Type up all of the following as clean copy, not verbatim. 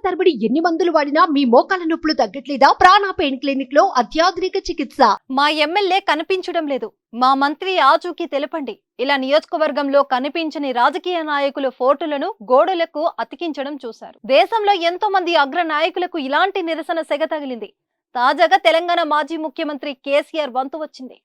తరబడి ఎన్ని మందులు వాడినా మీ మోకాల నొప్పులు తగ్గట్లేదా? ప్రాణ పెయిన్ క్లినిక్ లో అత్యాధునిక చికిత్స. మా ఎమ్మెల్యే కనిపించడం లేదు, మా మంత్రి ఆచూకీ తెలపండి. ఇలా నియోజకవర్గంలో కనిపించని రాజకీయ నాయకుల ఫోటోలను గోడలకు అతికించడం చూశారు. దేశంలో ఎంతో మంది అగ్ర నాయకులకు ఇలాంటి నిరసన సెగ తగిలింది. తాజాగా తెలంగాణ మాజీ ముఖ్యమంత్రి కేసీఆర్ వంతు వచ్చింది.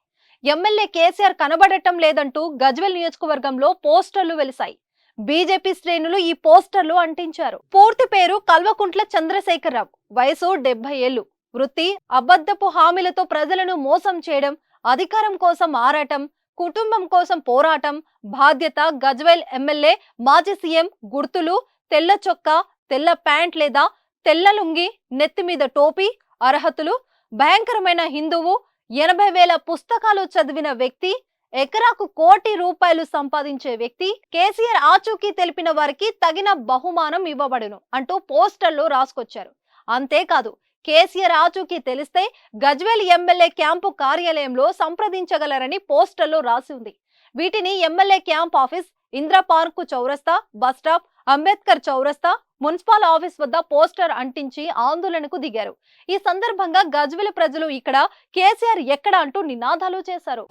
ఎమ్మెల్యే కేసీఆర్ కనబడటం లేదంటూ గజ్వేల్ నియోజకవర్గంలో పోస్టర్లు వెలిశాయి. బీజేపీ శ్రేణులు ఈ పోస్టర్లు అంటించారు. పూర్తి పేరు కల్వకుంట్ల చంద్రశేఖరరావు, వయసు 70 ఏళ్లు, వృత్తి అబద్ధపు హామీలతో ప్రజలను మోసం చేయడం, అధికారం కోసం ఆరాటం, కుటుంబం కోసం పోరాటం, బాధ్యత. గజ్వేల్ ఎమ్మెల్యే మాజీ సీఎం, గుర్తులు తెల్ల చొక్కా, తెల్ల ప్యాంట్ లేదా తెల్ల లుంగి, నెత్తి మీద టోపీ. అర్హతలు: భయంకరమైన హిందువు, 80,000 పుస్తకాలు చదివిన వ్యక్తి, ఎకరాకు ₹1 కోటి సంపాదించే వ్యక్తి. కేసీఆర్ ఆచూకీ తెలిపిన వారికి తగిన బహుమానం ఇవ్వబడును అంటూ పోస్టర్లు రాసుకొచ్చారు. అంతేకాదు, కేసీఆర్ ఆచూకీ తెలిస్తే గజ్వేల్ ఎమ్మెల్యే క్యాంపు కార్యాలయంలో సంప్రదించగలరని పోస్టర్లో రాసి ఉంది. వీటిని MLA camp office, Indra park చౌరస్తా, బస్టాప్, అంబేద్కర్ చౌరస్తా, మున్సిపల్ ఆఫీస్ వద్ద పోస్టర్ అంటించి ఆందోళనకు దిగారు. ఈ సందర్భంగా గజ్వేల్ ప్రజలు ఇక్కడ కేసీఆర్ ఎక్కడ అంటూ నినాదాలు చేశారు.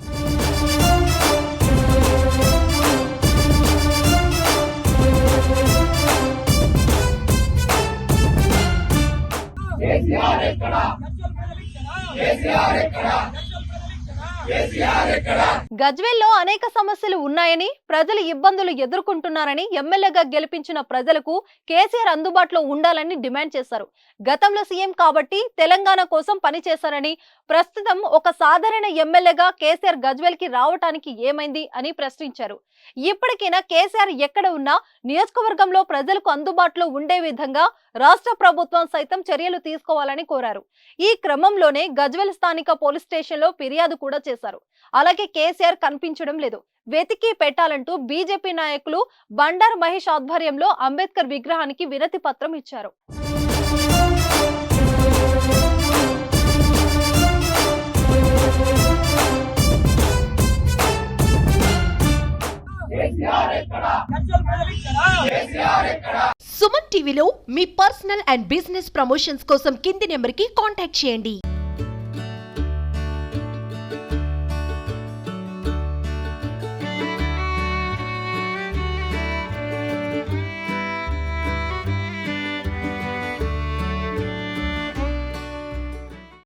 గజ్వేల్లో అనేక సమస్యలు ఉన్నాయని, ప్రజలు ఇబ్బందులు ఎదుర్కొంటున్నారని, ఎమ్మెల్యేగా గెలిపించిన ప్రజలకు కేసీఆర్ అందుబాటులో ఉండాలని డిమాండ్ చేశారు. గతంలో సీఎం కాబట్టి తెలంగాణ కోసం పనిచేశారని, ప్రస్తుతం ఒక సాధారణ ఎమ్మెల్యేగా కేసీఆర్ గజ్వేల్ కి రావటానికి ఏమైంది అని ప్రశ్నించారు. ఇప్పటికైనా కేసీఆర్ ఎక్కడ ఉన్నా నియోజకవర్గంలో ప్రజలకు అందుబాటులో ఉండే విధంగా రాష్ట్ర ప్రభుత్వం సైతం చర్యలు తీసుకోవాలని కోరారు. ఈ క్రమంలోనే గజ్వేల్ స్థానిక పోలీస్ స్టేషన్ లో ఫిర్యాదు కూడా చేశారు. అలాగే కేసీఆర్ కనిపించడం లేదు, వెతికి పెట్టాలంటూ బీజేపీ నాయకులు బండారు మహేష్ ఆధ్వర్యంలో అంబేద్కర్ విగ్రహానికి వినతి పత్రం ఇచ్చారు. సుమన్ టీవీలో మీ పర్సనల్ అండ్ బిజినెస్ ప్రమోషన్స్ కోసం కింది నెంబర్కి కాంటాక్ట్ చేయండి.